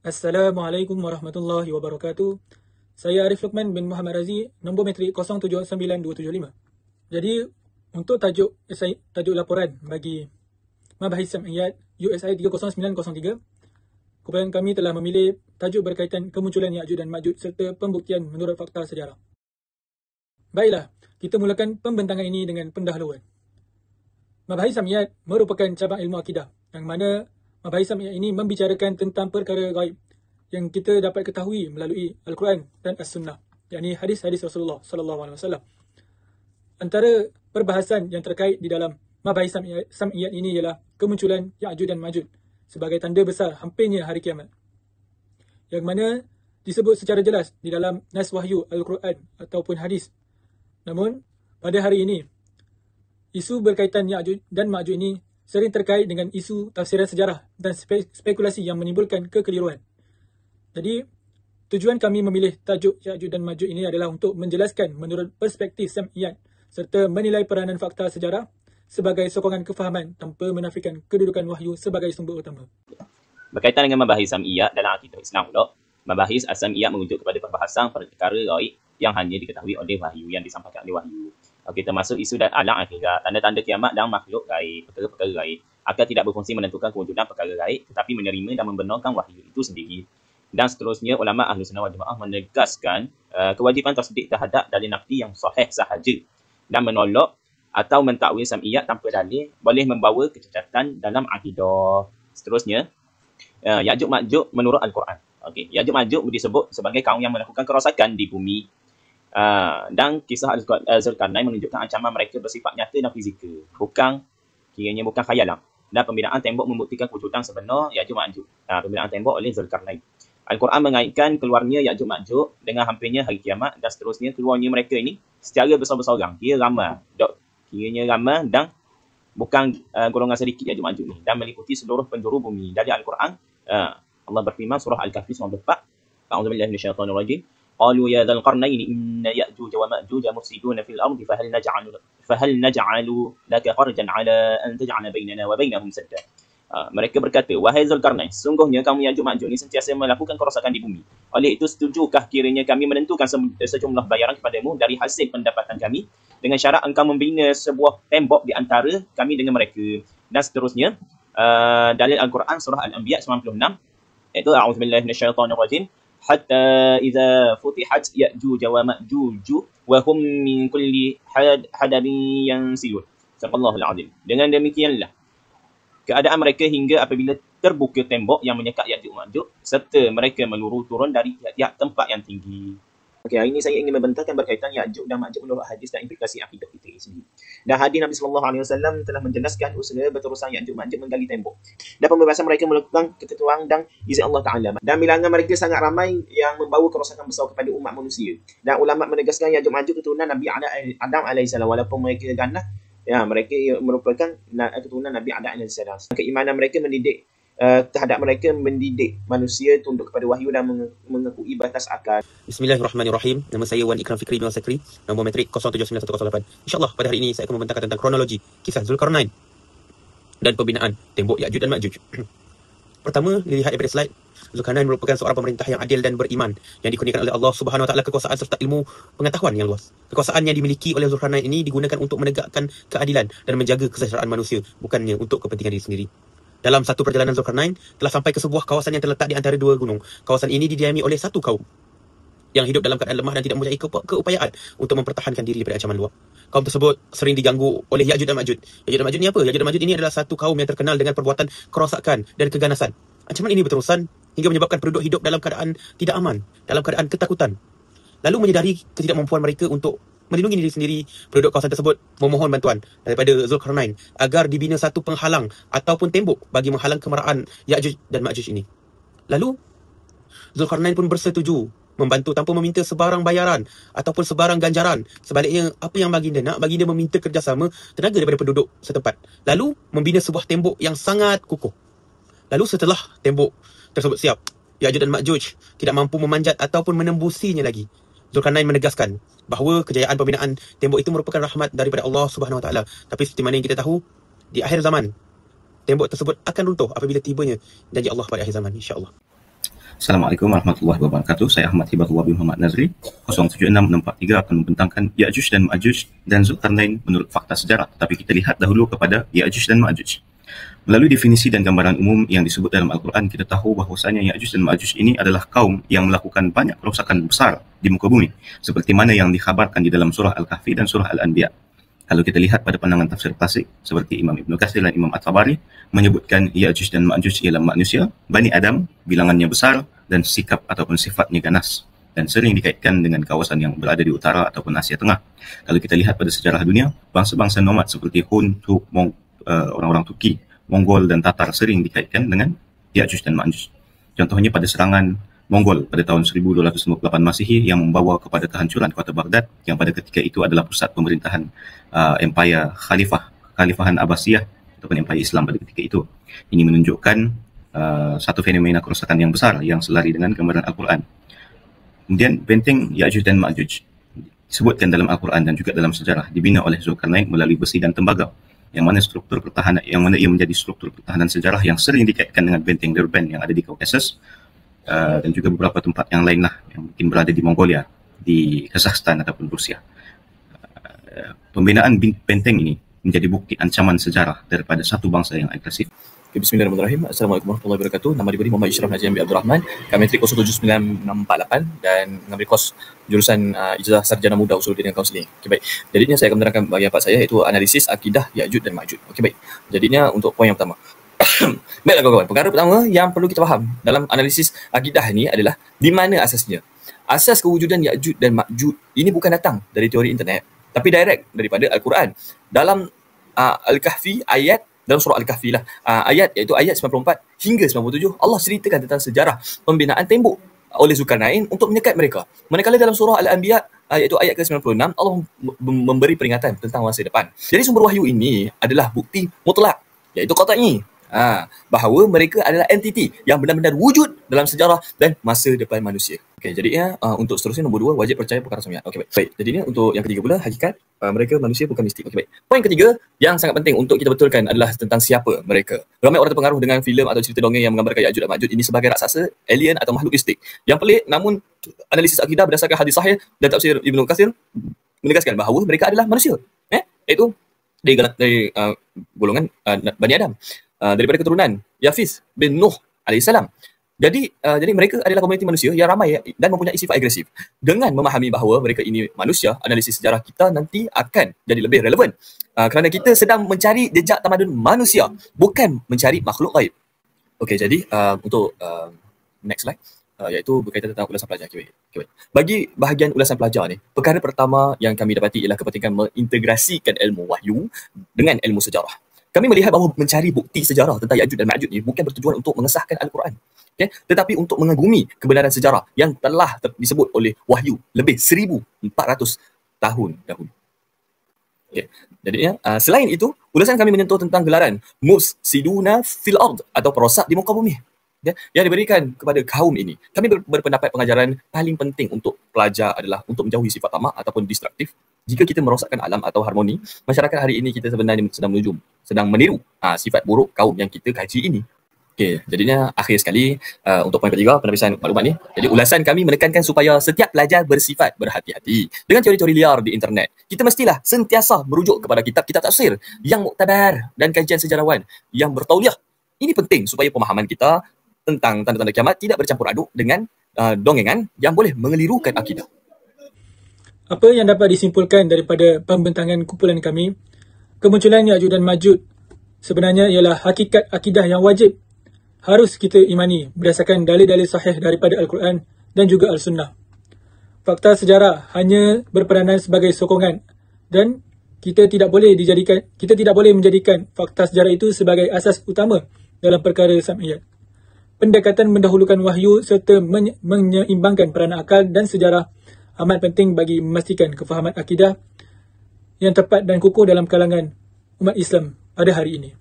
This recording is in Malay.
Assalamualaikum warahmatullahi wabarakatuh. Saya Arif Luqman bin Muhammad Razi, nombor metrik 079275. Jadi, untuk tajuk laporan bagi Mabahis Sam'iyat USI 30903, kumpulan kami telah memilih tajuk berkaitan kemunculan Ya'juj dan Ma'juj serta pembuktian menurut fakta sejarah. Baiklah, kita mulakan pembentangan ini dengan pendahuluan. Mabahis Sam'iyat merupakan cabang ilmu akidah yang mana Mabahis Sam'iyat ini membicarakan tentang perkara gaib yang kita dapat ketahui melalui Al-Quran dan As-Sunnah, yakni hadis-hadis Rasulullah SAW. Antara perbahasan yang terkait di dalam Mabahis Sam'iyat ini ialah kemunculan Ya'juj dan Ma'juj sebagai tanda besar hampirnya hari kiamat, yang mana disebut secara jelas di dalam nas wahyu Al-Quran ataupun hadis. Namun, pada hari ini, isu berkaitan Ya'juj dan Ma'juj ini sering terkait dengan isu tafsiran sejarah dan spekulasi yang menimbulkan kekeliruan. Jadi, tujuan kami memilih tajuk Ya'juj dan Ma'juj ini adalah untuk menjelaskan menurut perspektif Sam'iyat serta menilai peranan fakta sejarah sebagai sokongan kefahaman tanpa menafikan kedudukan wahyu sebagai sumber utama. Berkaitan dengan Mabahis Sam'iyat dalam akidah Islam pula, Mabahis As-Sam'iyat merujuk kepada perbahasan perkara gaib yang hanya diketahui oleh wahyu, yang disampaikan oleh wahyu. Okey, termasuk isu dan alam akhirat, tanda-tanda kiamat dan makhluk gaib, perkara-perkara gaib. Akan tidak berfungsi menentukan kewujudan perkara gaib, tetapi menerima dan membenarkan wahyu itu sendiri. Dan seterusnya, ulama Ahlu Sunnah wal Jamaah menegaskan kewajipan tasdik terhadap dalil naqli yang sahih sahaja dan menolak atau mentakwil Sam'iyat tanpa dalil boleh membawa kecacatan dalam akidah. Seterusnya, Ya'juj Ma'juj menurut Al-Quran. Okey, Ya'juj Ma'juj disebut sebagai kaum yang melakukan kerosakan di bumi. Dan kisah Zulkarnain menunjukkan ancaman mereka bersifat nyata dan fizikal, bukan khayalan. Dan pembinaan tembok membuktikan kewujudan sebenar Ya'juj Ma'juj. Pembinaan tembok oleh Zulkarnain. Al-Quran mengaitkan keluarnya Ya'juj Ma'juj dengan hampirnya hari kiamat dan seterusnya keluarnya mereka ini secara besar-besaran. Dia ramai, kiranya ramai dan bukan golongan sedikit Ya'juj Ma'juj ni, dan meliputi seluruh penjuru bumi. Dari Al-Quran, Allah berfirman surah Al-Kahfi surah 4, A'udzubillahi minasyaitonirrajim. Qalu ya dzal qarnaini inna ya'juj wa ma'juj mufsiduna fil ardi fahal naj'alu laka kharjan 'ala an taj'ala bainana wa bainahum sadda. Mereka berkata, wahai Zulkarnain, sungguhnya kaum Ya'juj Ma'juj ni sentiasa melakukan kerosakan di bumi. Oleh itu, setujukah kiranya kami menentukan sejumlah bayaran kepadamu dari hasil pendapatan kami dengan syarat engkau membina sebuah tembok di antara kami dengan mereka. Dan seterusnya, dalil Al-Quran surah Al-Anbiya 96, iaitu a'udzubillahi minasyaitonirrajim. Hatta idza futihat Ya'juj wa Ma'juj wa hum min kulli hadabin yansilun. Subhanallahul azim. Dengan demikianlah keadaan mereka hingga apabila terbuka tembok yang menyekat Ya'juj Ma'juj serta mereka meluru turun dari tiap-tiap tempat yang tinggi. Okey, hari ini saya ingin membentangkan berkaitan Ya'juj dan Ma'juj menurut hadis dan implikasi akidah kita sendiri. Dan hadis Nabi SAW telah menjelaskan usaha berterusan Ya'juj Ma'juj menggali tembok dan pembebasan mereka melakukan ketentuan dan izin Allah Ta'ala. Dan bilangan mereka sangat ramai yang membawa kerosakan besar kepada umat manusia. Dan ulama menegaskan Ya'juj Ma'juj keturunan Nabi Adam AS, walaupun mereka ganas, mereka merupakan keturunan Nabi Adam AS. Keimanan mereka terhadap mereka mendidik manusia tunduk kepada wahyu dan mengakui batas akal. Bismillahirrahmanirrahim. Nama saya Wan Ikram Fikri bin Al-Sakri, nombor metrik 079108. InsyaAllah pada hari ini saya akan membentangkan tentang kronologi kisah Zulkarnain dan pembinaan tembok Ya'juj dan Ma'juj. Pertama, dilihat daripada slide, Zulkarnain merupakan seorang pemerintah yang adil dan beriman, yang dikurniakan oleh Allah Subhanahu Wa Taala kekuasaan serta ilmu pengetahuan yang luas. Kekuasaan yang dimiliki oleh Zulkarnain ini digunakan untuk menegakkan keadilan dan menjaga kesejahteraan manusia, bukannya untuk kepentingan diri sendiri. Dalam satu perjalanan Zulkarnain telah sampai ke sebuah kawasan yang terletak di antara dua gunung. Kawasan ini didiami oleh satu kaum yang hidup dalam keadaan lemah dan tidak mempunyai keupayaan untuk mempertahankan diri daripada ancaman luar. Kaum tersebut sering diganggu oleh Ya'juj dan Ma'juj. Ya'juj dan Ma'juj ni apa? Ya'juj dan Ma'juj ini adalah satu kaum yang terkenal dengan perbuatan kerosakan dan keganasan. Ancaman ini berterusan hingga menyebabkan penduduk hidup dalam keadaan tidak aman, dalam keadaan ketakutan. Lalu menyedari ketidakmampuan mereka untuk melindungi diri sendiri, penduduk kawasan tersebut memohon bantuan daripada Zulkarnain agar dibina satu penghalang ataupun tembok bagi menghalang kemarahan Ya'juj dan Ma'juj ini. Lalu Zulkarnain pun bersetuju membantu tanpa meminta sebarang bayaran ataupun sebarang ganjaran. Sebaliknya, apa yang baginda nak, baginda meminta kerjasama tenaga daripada penduduk setempat. Lalu membina sebuah tembok yang sangat kukuh. Lalu setelah tembok tersebut siap, Ya'juj dan Ma'juj tidak mampu memanjat ataupun menembusinya lagi. Zulkarnain menegaskan bahawa kejayaan pembinaan tembok itu merupakan rahmat daripada Allah Subhanahu Wa Taala. Tapi seperti mana yang kita tahu, di akhir zaman tembok tersebut akan runtuh apabila tibanya janji Allah pada akhir zaman, insya-Allah. Assalamualaikum warahmatullahi wabarakatuh. Saya Ahmad Hibatullah bin Muhammad Nazri. 076643 akan membentangkan Ya'juj dan Ma'juj dan Zulkarnain menurut fakta sejarah. Tapi kita lihat dahulu kepada Ya'juj dan Ma'juj. Melalui definisi dan gambaran umum yang disebut dalam Al-Quran, kita tahu bahawasanya Ya'juj dan Ma'juj ini adalah kaum yang melakukan banyak kerosakan besar di muka bumi, seperti mana yang dikhabarkan di dalam surah Al-Kahfi dan surah Al-Anbiya. Kalau kita lihat pada pandangan tafsir klasik seperti Imam Ibn Katsir dan Imam At-Tabari menyebutkan Ya'juj dan Ma'juj ialah manusia, Bani Adam, bilangannya besar dan sikap ataupun sifatnya ganas dan sering dikaitkan dengan kawasan yang berada di utara ataupun Asia Tengah. Kalau kita lihat pada sejarah dunia, bangsa-bangsa nomad seperti Hun, Turk, orang-orang Turki, Mongol dan Tatar sering dikaitkan dengan Ya'juj dan Ma'juj. Contohnya pada serangan Mongol pada tahun 1258 Masihi yang membawa kepada kehancuran kota Baghdad yang pada ketika itu adalah pusat pemerintahan Empire Khalifahan Abbasiyah ataupun Empire Islam pada ketika itu. Ini menunjukkan satu fenomena kerosakan yang besar yang selari dengan gambaran Al-Quran. Kemudian benteng Ya'juj dan Ma'juj disebutkan dalam Al-Quran dan juga dalam sejarah dibina oleh Zulkarnain melalui besi dan tembaga, yang mana ia menjadi struktur pertahanan sejarah yang sering dikaitkan dengan benteng Derbent yang ada di Kaukasus, dan juga beberapa tempat yang lain lah yang mungkin berada di Mongolia, di Kazakhstan ataupun Rusia. Pembinaan benteng ini menjadi bukti ancaman sejarah daripada satu bangsa yang agresif. Okay, Bismillahirrahmanirrahim. Assalamualaikum warahmatullahi wabarakatuh. Nama diberi Muhammad Ishraf Najib bin Abdul Rahman. Kami metrik 079648 dan mengambil kos jurusan Ijazah Sarjana Muda Usuluddin dan Kaunseling. Okey, baik. Jadinya saya akan menerangkan bahagian part saya iaitu analisis akidah Ya'juj dan Ma'juj. Okey, baik. Jadinya untuk poin yang pertama. Baiklah kawan-kawan, perkara pertama yang perlu kita faham dalam analisis akidah ini adalah di mana asasnya. Asas kewujudan Ya'juj dan Ma'juj ini bukan datang dari teori internet, tapi direct daripada Al-Quran. Dalam Al-Kahfi ayat, dalam surah Al-Kahfi lah, ayat iaitu ayat 94 hingga 97, Allah ceritakan tentang sejarah pembinaan tembok oleh Zulkarnain untuk menyekat mereka. Manakala dalam surah Al-Anbiya iaitu ayat ke-96, Allah memberi peringatan tentang masa depan. Jadi sumber wahyu ini adalah bukti mutlak, iaitu qat'i, bahawa mereka adalah entiti yang benar-benar wujud dalam sejarah dan masa depan manusia. Okey, jadinya untuk seterusnya nombor 2, wajib percaya perkara samiat. Okey, baik. Jadinya untuk yang ketiga pula, hakikat mereka manusia bukan mistik. Okey, baik. Poin ketiga yang sangat penting untuk kita betulkan adalah tentang siapa mereka. Ramai orang terpengaruh dengan filem atau cerita dongeng yang menggambarkan Ya'juj dan Ma'juj ini sebagai raksasa, alien atau makhluk mistik. Yang pelik, namun analisis akidah berdasarkan hadis sahih dan tafsir Ibn Katsir menegaskan bahawa mereka adalah manusia. Iaitu dari golongan Bani Adam. Daripada keturunan Yafis bin Nuh alaihissalam. Jadi mereka adalah komuniti manusia yang ramai dan mempunyai sifat agresif. Dengan memahami bahawa mereka ini manusia, analisis sejarah kita nanti akan jadi lebih relevan. Kerana kita sedang mencari jejak tamadun manusia, bukan mencari makhluk gaib. Okey, jadi untuk next slide, iaitu berkaitan tentang ulasan pelajar. Okay. Bagi bahagian ulasan pelajar ni, perkara pertama yang kami dapati ialah kepentingan mengintegrasikan ilmu wahyu dengan ilmu sejarah. Kami melihat bahawa mencari bukti sejarah tentang Ya'juj dan Ma'juj ni bukan bertujuan untuk mengesahkan Al-Quran, tetapi untuk mengagumi kebenaran sejarah yang telah disebut oleh wahyu lebih 1400 tahun dahulu. Jadinya selain itu, ulasan kami menyentuh tentang gelaran mufsiduna fil ard atau perosak di muka bumi yang diberikan kepada kaum ini. Kami berpendapat pengajaran paling penting untuk pelajar adalah untuk menjauhi sifat tamak ataupun destruktif. Jika kita merosakkan alam atau harmoni, masyarakat hari ini kita sebenarnya sedang meniru sifat buruk kaum yang kita kaji ini. Okey, jadinya akhir sekali untuk poin ketiga penapisan maklumat ni. Jadi ulasan kami menekankan supaya setiap pelajar bersifat berhati-hati dengan teori-teori liar di internet. Kita mestilah sentiasa merujuk kepada kitab-kitab tafsir yang muktabar dan kajian sejarawan yang bertauliah. Ini penting supaya pemahaman kita tentang tanda-tanda kiamat tidak bercampur aduk dengan dongengan yang boleh mengelirukan akidah. Apa yang dapat disimpulkan daripada pembentangan kumpulan kami, kemunculan Ya'juj dan Ma'juj sebenarnya ialah hakikat akidah yang wajib harus kita imani berdasarkan dalil-dalil sahih daripada Al-Quran dan juga Al-Sunnah. Fakta sejarah hanya berperanan sebagai sokongan dan kita tidak boleh menjadikan fakta sejarah itu sebagai asas utama dalam perkara sam'iyat. Pendekatan mendahulukan wahyu serta menyeimbangkan peranan akal dan sejarah amat penting bagi memastikan kefahaman akidah yang tepat dan kukuh dalam kalangan umat Islam pada hari ini.